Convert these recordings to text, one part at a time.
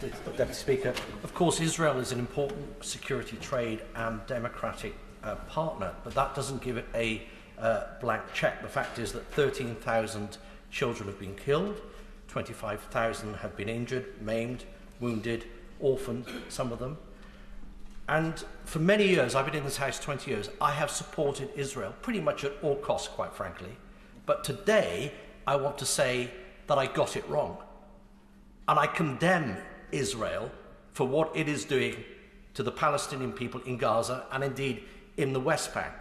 Deputy Speaker. Of course, Israel is an important security, trade and democratic partner, but that doesn't give it a blank check. The fact is that 13,000 children have been killed, 25,000 have been injured, maimed, wounded, orphaned, some of them. And for many years, I've been in this House 20 years, I have supported Israel pretty much at all costs, quite frankly. But today, I want to say that I got it wrong. And I condemn Israel for what it is doing to the Palestinian people in Gaza and indeed in the West Bank.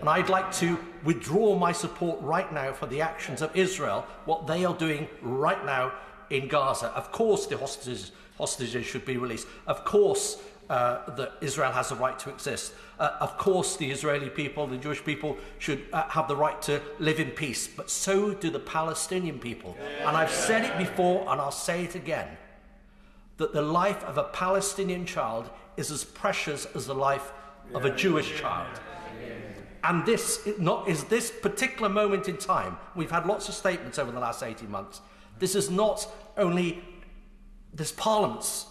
And I'd like to withdraw my support right now for the actions of Israel, what they are doing right now in Gaza. Of course the hostages should be released. Of course that Israel has the right to exist. Of course the Israeli people, the Jewish people should have the right to live in peace. But so do the Palestinian people. And I've said it before and I'll say it again, that the life of a Palestinian child is as precious as the life of a Jewish child. And this is this particular moment in time, we've had lots of statements over the last 18 months, this is not only this Parliament's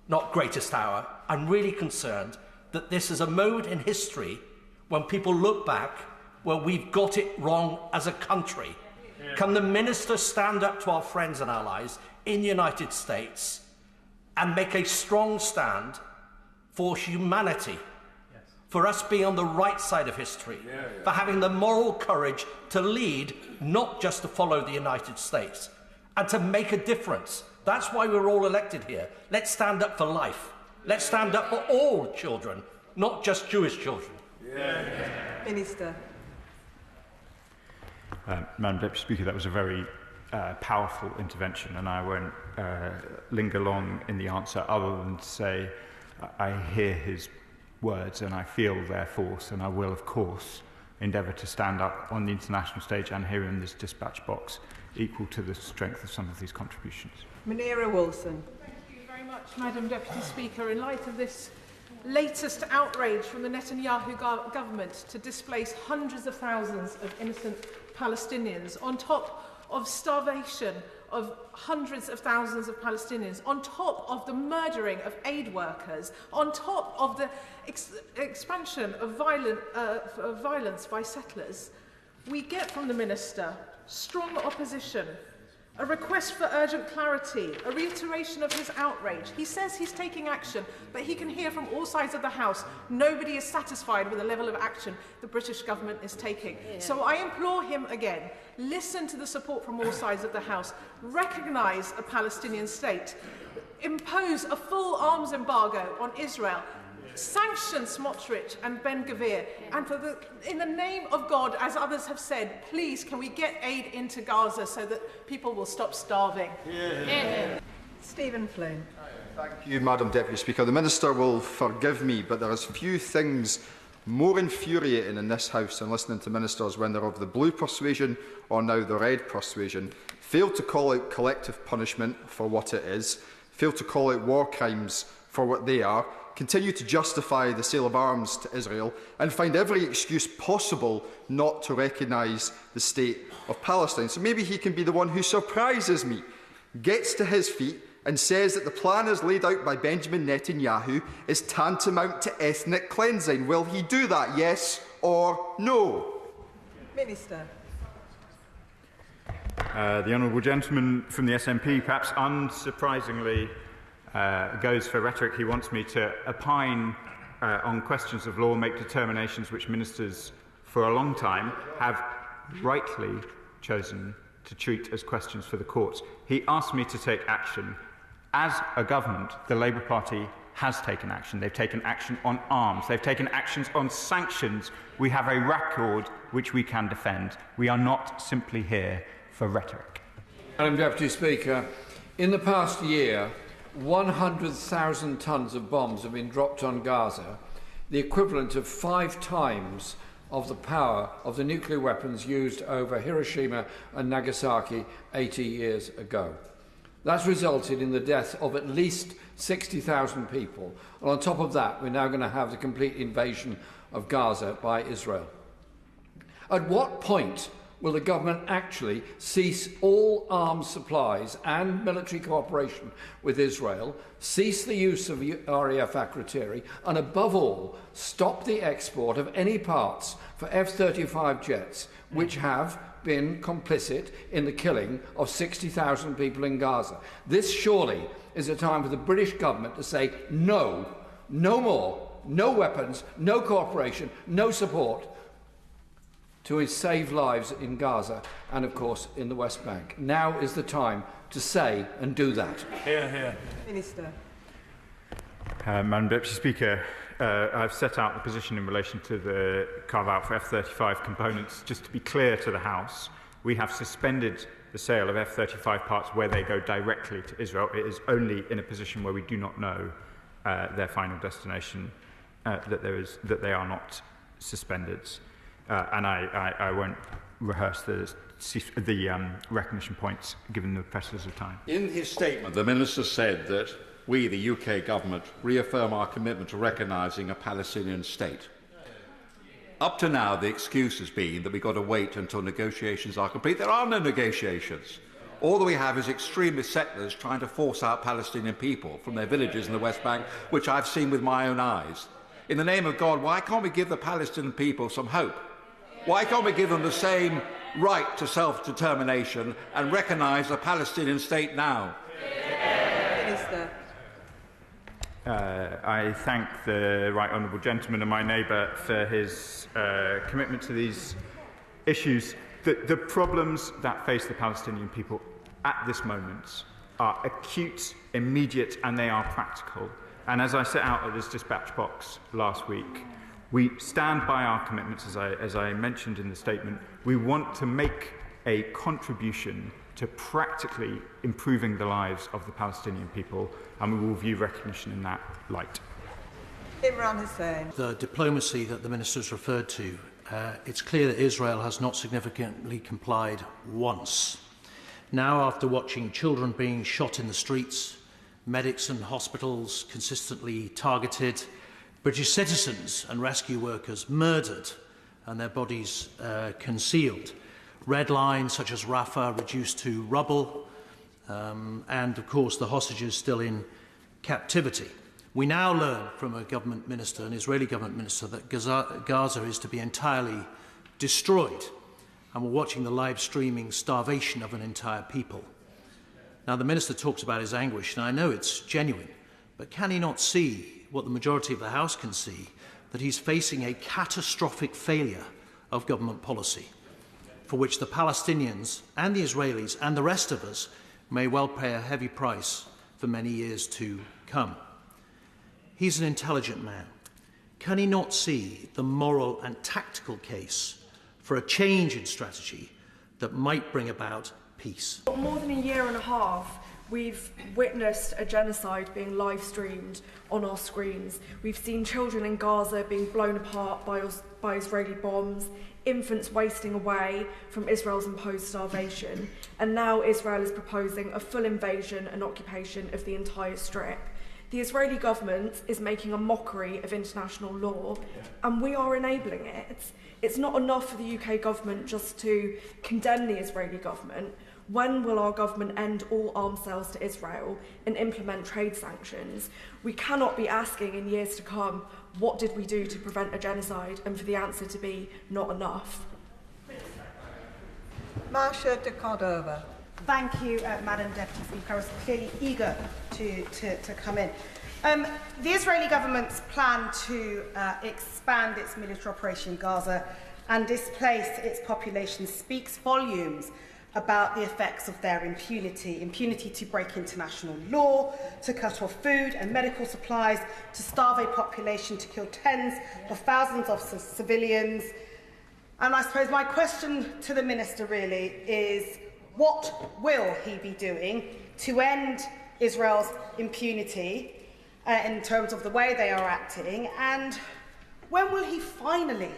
not greatest hour. I'm really concerned that this is a moment in history when people look back where we've got it wrong as a country. Can the Minister stand up to our friends and allies in the United States and make a strong stand for humanity? For us being on the right side of history, for having the moral courage to lead, not just to follow the United States, and to make a difference. That's why we're all elected here. Let's stand up for life. Let's stand up for all children, not just Jewish children. Minister. Madam Deputy Speaker, that was a very powerful intervention, and I won't linger long in the answer other than to say I hear his words and I feel their force, and I will, of course, endeavour to stand up on the international stage and here in this dispatch box equal to the strength of some of these contributions. Munira Wilson. Thank you very much, Madam Deputy Speaker. In light of this latest outrage from the Netanyahu government to displace hundreds of thousands of innocent Palestinians, on top of starvation of hundreds of thousands of Palestinians, on top of the murdering of aid workers, on top of the expansion of violence by settlers, we get from the Minister strong opposition, a request for urgent clarity, a reiteration of his outrage. He says he's taking action, but he can hear from all sides of the House nobody is satisfied with the level of action the British government is taking. So I implore him again, listen to the support from all sides of the House, recognise a Palestinian state, impose a full arms embargo on Israel, sanction Smotrich and Ben Gvir, and in the name of God, as others have said, please can we get aid into Gaza so that people will stop starving? Stephen Flynn. Thank you, Madam Deputy Speaker. The Minister will forgive me, but there is few things more infuriating in this House than listening to ministers when they're of the blue persuasion or now the red persuasion, fail to call out collective punishment for what it is, fail to call out war crimes for what they are, continue to justify the sale of arms to Israel and find every excuse possible not to recognise the state of Palestine. So maybe he can be the one who surprises me, gets to his feet and says that the plan as laid out by Benjamin Netanyahu is tantamount to ethnic cleansing. Will he do that, yes or no? Minister. The honourable gentleman from the SNP, perhaps unsurprisingly, goes for rhetoric. He wants me to opine on questions of law, make determinations which ministers for a long time have rightly chosen to treat as questions for the courts. He asked me to take action. As a government, the Labour Party has taken action. They've taken action on arms. They've taken actions on sanctions. We have a record which we can defend. We are not simply here for rhetoric. Madam Deputy Speaker, in the past year, 100,000 tonnes of bombs have been dropped on Gaza, the equivalent of 5 times of the power of the nuclear weapons used over Hiroshima and Nagasaki 80 years ago. That's resulted in the death of at least 60,000 people. And on top of that, we're now going to have the complete invasion of Gaza by Israel. At what point will the government actually cease all arms supplies and military cooperation with Israel, cease the use of RAF Akrotiri, and above all, stop the export of any parts for F-35 jets, which have been complicit in the killing of 60,000 people in Gaza. This surely is a time for the British government to say no, no more, no weapons, no cooperation, no support to save lives in Gaza and, of course, in the West Bank. Now is the time to say and do that. Hear, hear. Minister. Madam Deputy Speaker, I've set out the position in relation to the carve-out for F-35 components. Just to be clear to the House, we have suspended the sale of F-35 parts where they go directly to Israel. It is only in a position where we do not know their final destination that they are not suspended. And I won't rehearse the recognition points given the pressures of time. In his statement, the Minister said that we, the UK government, reaffirm our commitment to recognising a Palestinian state. Up to now, the excuse has been that we've got to wait until negotiations are complete. There are no negotiations. All that we have is extremist settlers trying to force out Palestinian people from their villages in the West Bank, which I've seen with my own eyes. In the name of God, why can't we give the Palestinian people some hope? Why can't we give them the same right to self-determination and recognise a Palestinian state now? Minister. I thank the right honourable gentleman and my neighbour for his commitment to these issues. The problems that face the Palestinian people at this moment are acute, immediate, and they are practical. And as I set out at this dispatch box last week, we stand by our commitments, as I mentioned in the statement. We want to make a contribution to practically improving the lives of the Palestinian people, and we will view recognition in that light. Imran Hussain. The diplomacy that the Minister has referred to, it's clear that Israel has not significantly complied once. Now, after watching children being shot in the streets, medics and hospitals consistently targeted, British citizens and rescue workers murdered and their bodies concealed, red lines such as Rafah reduced to rubble, and of course the hostages still in captivity. We now learn from a government minister, an Israeli government minister, that Gaza is to be entirely destroyed, and we're watching the live streaming starvation of an entire people. Now, the minister talks about his anguish, and I know it's genuine, but can he not see what the majority of the House can see, that he's facing a catastrophic failure of government policy, for which the Palestinians and the Israelis and the rest of us may well pay a heavy price for many years to come? He's an intelligent man. Can he not see the moral and tactical case for a change in strategy that might bring about peace? For more than a year and a half, we've witnessed a genocide being live streamed on our screens. We've seen children in Gaza being blown apart by Israeli bombs, infants wasting away from Israel's imposed starvation, and now Israel is proposing a full invasion and occupation of the entire Strip. The Israeli government is making a mockery of international law, and we are enabling it. It's not enough for the UK government just to condemn the Israeli government. When will our government end all arms sales to Israel and implement trade sanctions? We cannot be asking in years to come, what did we do to prevent a genocide, and for the answer to be not enough. Marcia de Cordova. Thank you, Madam Deputy Speaker. I was clearly eager to come in. The Israeli government's plan to expand its military operation in Gaza and displace its population speaks volumes about the effects of their impunity to break international law, to cut off food and medical supplies, to starve a population, to kill tens of thousands of civilians. And I suppose my question to the Minister really is, what will he be doing to end Israel's impunity in terms of the way they are acting, and when will he finally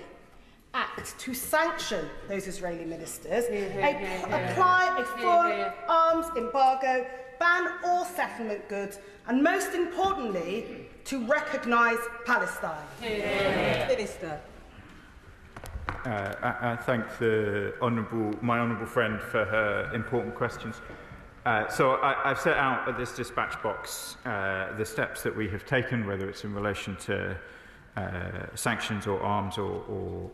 act to sanction those Israeli ministers, apply a full arms embargo, ban all settlement goods, and most importantly, to recognise Palestine? Minister. I thank my honourable friend for her important questions. So I've set out at this dispatch box the steps that we have taken, whether it's in relation to sanctions or arms or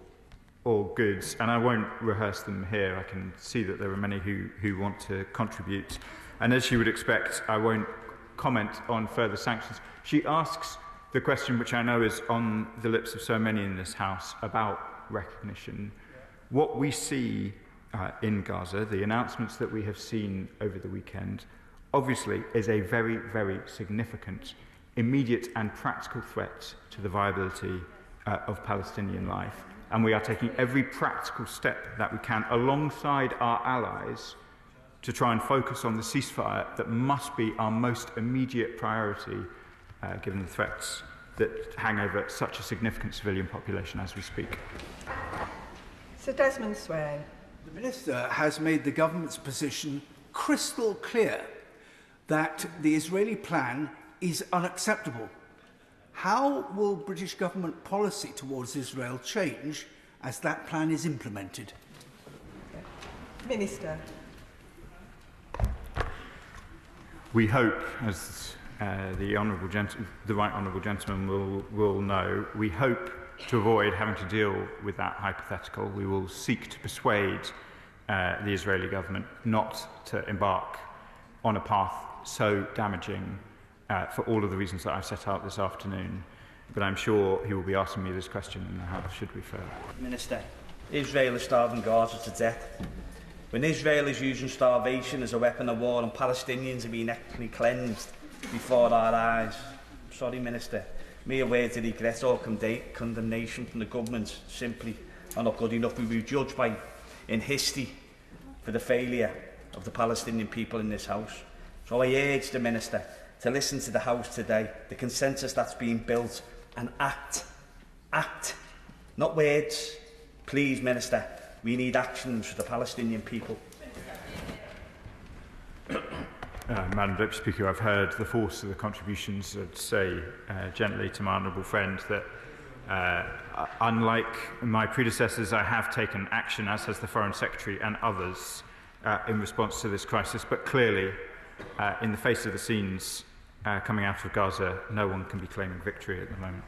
goods, and I won't rehearse them here. I can see that there are many who want to contribute. And as you would expect, I won't comment on further sanctions. She asks the question which I know is on the lips of so many in this House about recognition. What we see in Gaza, the announcements that we have seen over the weekend, obviously is a very, very significant, immediate and practical threat to the viability of Palestinian life. And we are taking every practical step that we can alongside our allies to try and focus on the ceasefire that must be our most immediate priority given the threats that hang over such a significant civilian population as we speak. Sir Desmond Swain. The Minister has made the government's position crystal clear that the Israeli plan is unacceptable. How will British government policy towards Israel change as that plan is implemented? Minister. We hope, as the right honourable gentleman will know, we hope to avoid having to deal with that hypothetical. We will seek to persuade the Israeli government not to embark on a path so damaging for all of the reasons that I've set out this afternoon. But I'm sure he will be asking me this question in the House, should we fail. Minister, Israel is starving Gaza to death. When Israel is using starvation as a weapon of war and Palestinians are being ethnically cleansed before our eyes. Sorry, Minister, mere words of regret or condemnation from the government simply are not good enough. We will be judged by in history for the failure of the Palestinian people in this House. So I urge the Minister to listen to the House today, the consensus that's being built, and act. Act, not words. Please, Minister, we need actions for the Palestinian people. Madam Deputy Speaker, I've heard the force of the contributions. I'd say gently to my honourable friend that unlike my predecessors, I have taken action, as has the Foreign Secretary and others, in response to this crisis. But clearly, in the face of the scenes coming out of Gaza, no one can be claiming victory at the moment.